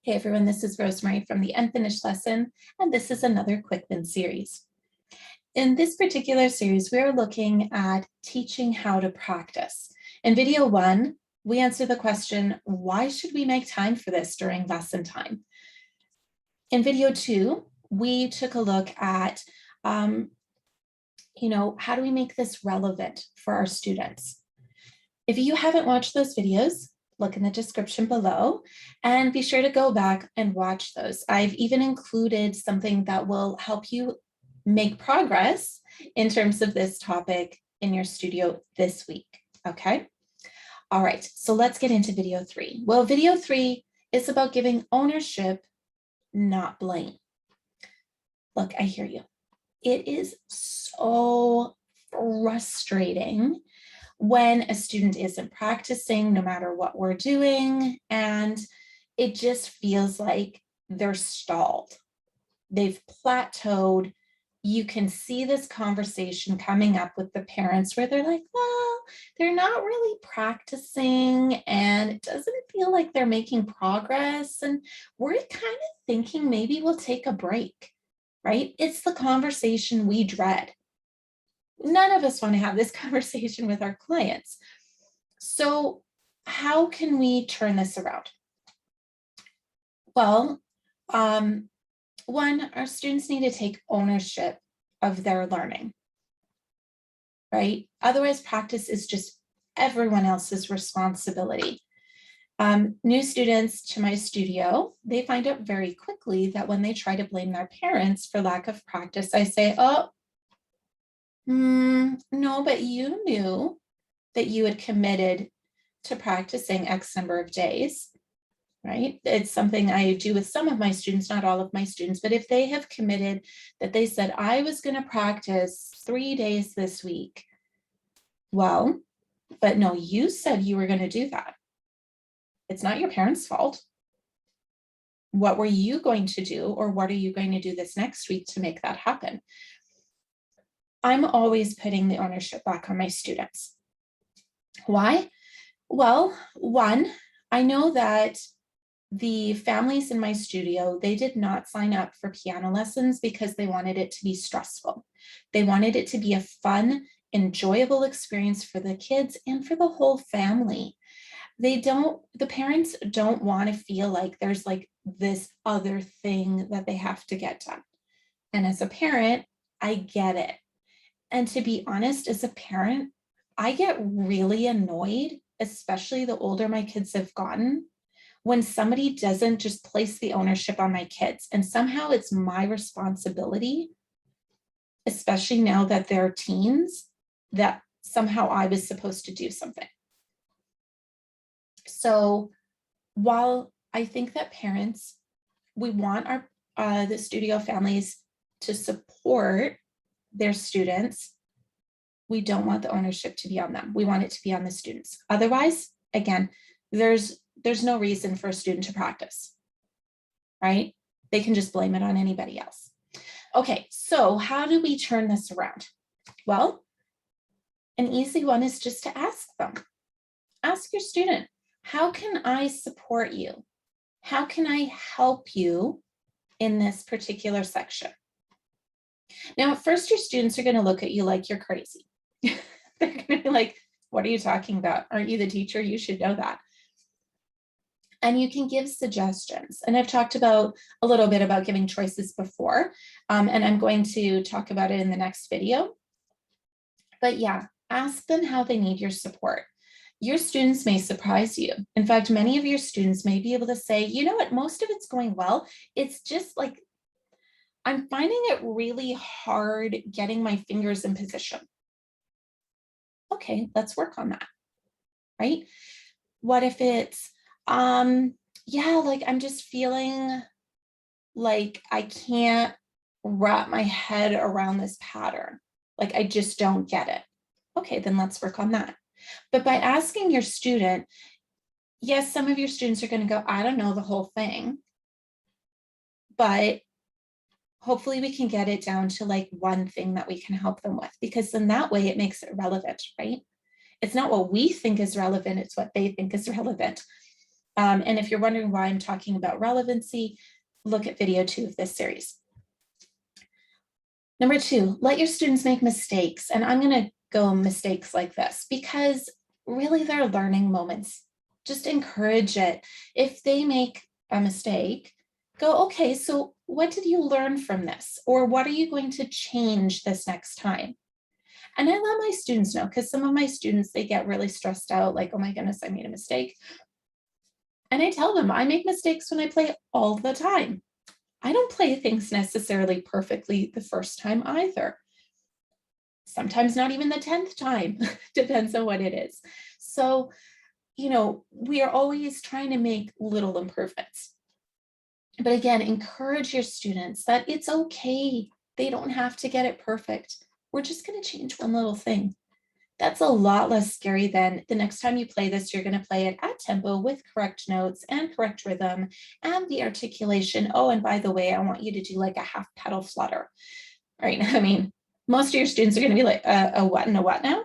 Hey everyone, this is Rosemarie from the Unfinished Lesson, and this is another Quick Win series. In this particular series, we are looking at teaching how to practice. In video 1, we answer the question, why should we make time for this during lesson time? In video 2, we took a look at, how do we make this relevant for our students? If you haven't watched those videos, look in the description below and be sure to go back and watch those. I've even included something that will help you make progress in terms of this topic in your studio this week, okay? All right, so let's get into video 3. Well, video 3 is about giving ownership, not blame. Look, I hear you. It is so frustrating when a student isn't practicing, no matter what we're doing, and it just feels like they're stalled. They've plateaued. You can see this conversation coming up with the parents where they're like, well, they're not really practicing and it doesn't feel like they're making progress. And we're kind of thinking maybe we'll take a break, right? It's the conversation we dread. None of us want to have this conversation with our clients. So how can we turn this around? Well, one, our students need to take ownership of their learning, right? Otherwise, practice is just everyone else's responsibility. New students to my studio, they find out very quickly that when they try to blame their parents for lack of practice, I say, oh, no, but you knew that you had committed to practicing X number of days, right? It's something I do with some of my students, not all of my students, but if they have committed that they said, I was going to practice 3 days this week. Well, but no, you said you were going to do that. It's not your parents' fault. What were you going to do, or what are you going to do this next week to make that happen? I'm always putting the ownership back on my students. Why? Well, one, I know that the families in my studio, they did not sign up for piano lessons because they wanted it to be stressful. They wanted it to be a fun, enjoyable experience for the kids and for the whole family. The parents don't want to feel like there's like this other thing that they have to get done. And as a parent, I get it. And to be honest, as a parent, I get really annoyed, especially the older my kids have gotten, when somebody doesn't just place the ownership on my kids. And somehow it's my responsibility, especially now that they're teens, that somehow I was supposed to do something. So while I think that parents, we want the studio families to support their students, we don't want the ownership to be on them. We want it to be on the students. Otherwise, again, there's no reason for a student to practice, right? They can just blame it on anybody else. Okay, so how do we turn this around? Well, an easy one is just to ask them. Ask your student, how can I support you? How can I help you in this particular section? Now, at first, your students are going to look at you like you're crazy. They're going to be like, what are you talking about? Aren't you the teacher? You should know that. And you can give suggestions. And I've talked about a little bit about giving choices before, and I'm going to talk about it in the next video. But yeah, ask them how they need your support. Your students may surprise you. In fact, many of your students may be able to say, you know what, most of it's going well. It's just like, I'm finding it really hard getting my fingers in position. Okay, let's work on that, right? What if it's, yeah, like I'm just feeling like I can't wrap my head around this pattern. Like I just don't get it. Okay, then let's work on that. But by asking your student, yes, some of your students are going to go, I don't know the whole thing, but hopefully we can get it down to like one thing that we can help them with, because then that way it makes it relevant, right? It's not what we think is relevant, it's what they think is relevant. And if you're wondering why I'm talking about relevancy, look at video 2 of this series. Number 2, let your students make mistakes. And I'm going to go mistakes like this because really they're learning moments. Just encourage it. If they make a mistake, go, okay, so what did you learn from this? Or what are you going to change this next time? And I let my students know, because some of my students, they get really stressed out, like, oh my goodness, I made a mistake. And I tell them I make mistakes when I play all the time. I don't play things necessarily perfectly the first time either. Sometimes not even the 10th time, depends on what it is. So, we are always trying to make little improvements. But again, encourage your students that it's okay. They don't have to get it perfect. We're just going to change one little thing. That's a lot less scary than the next time you play this, you're going to play it at tempo with correct notes and correct rhythm and the articulation. Oh, and by the way, I want you to do like a half pedal flutter, right? I mean, most of your students are going to be like, a what and a what now?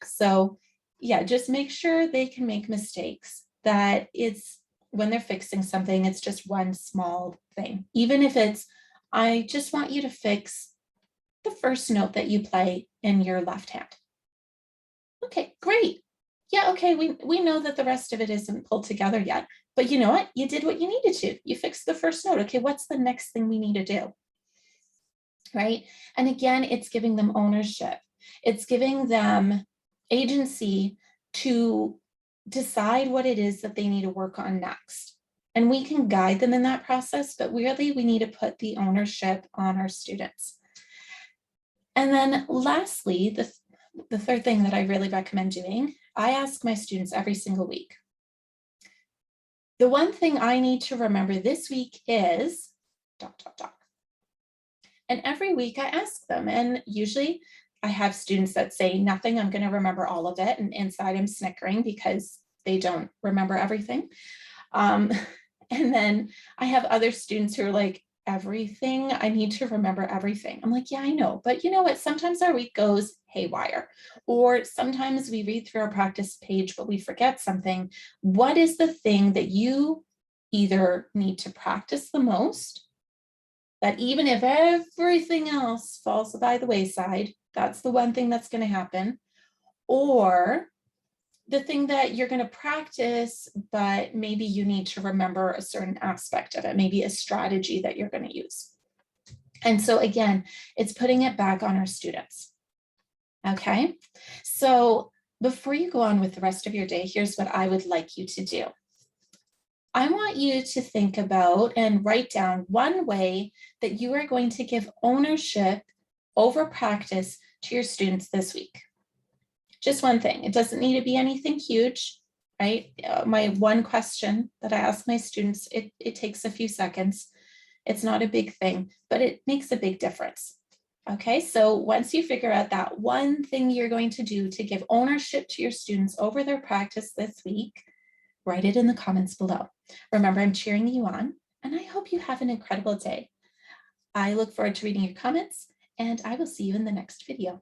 So yeah, just make sure they can make mistakes, that it's when they're fixing something, it's just one small thing. Even if it's, I just want you to fix the first note that you play in your left hand. Okay, great. Yeah, okay, we know that the rest of it isn't pulled together yet, but you know what? You did what you needed to. You fixed the first note. Okay, what's the next thing we need to do? Right? And again, it's giving them ownership. It's giving them agency to decide what it is that they need to work on next. And we can guide them in that process, but really we need to put the ownership on our students. And then lastly, the third thing that I really recommend doing, I ask my students every single week. The one thing I need to remember this week is ... And every week I ask them, and usually I have students that say nothing, I'm going to remember all of it. And inside I'm snickering because they don't remember everything. And then I have other students who are like, everything, I need to remember everything. I'm like, yeah, I know. But you know what? Sometimes our week goes haywire, or sometimes we read through our practice page, but we forget something. What is the thing that you either need to practice the most, that even if everything else falls by the wayside, that's the one thing that's going to happen, or the thing that you're going to practice, but maybe you need to remember a certain aspect of it, maybe a strategy that you're going to use. And so again, it's putting it back on our students. Okay, so before you go on with the rest of your day, here's what I would like you to do. I want you to think about and write down one way that you are going to give ownership over practice to your students this week. Just one thing. It doesn't need to be anything huge, right? My one question that I ask my students, it takes a few seconds. It's not a big thing, but it makes a big difference. Okay, so once you figure out that one thing you're going to do to give ownership to your students over their practice this week, write it in the comments below. Remember, I'm cheering you on, and I hope you have an incredible day. I look forward to reading your comments, and I will see you in the next video.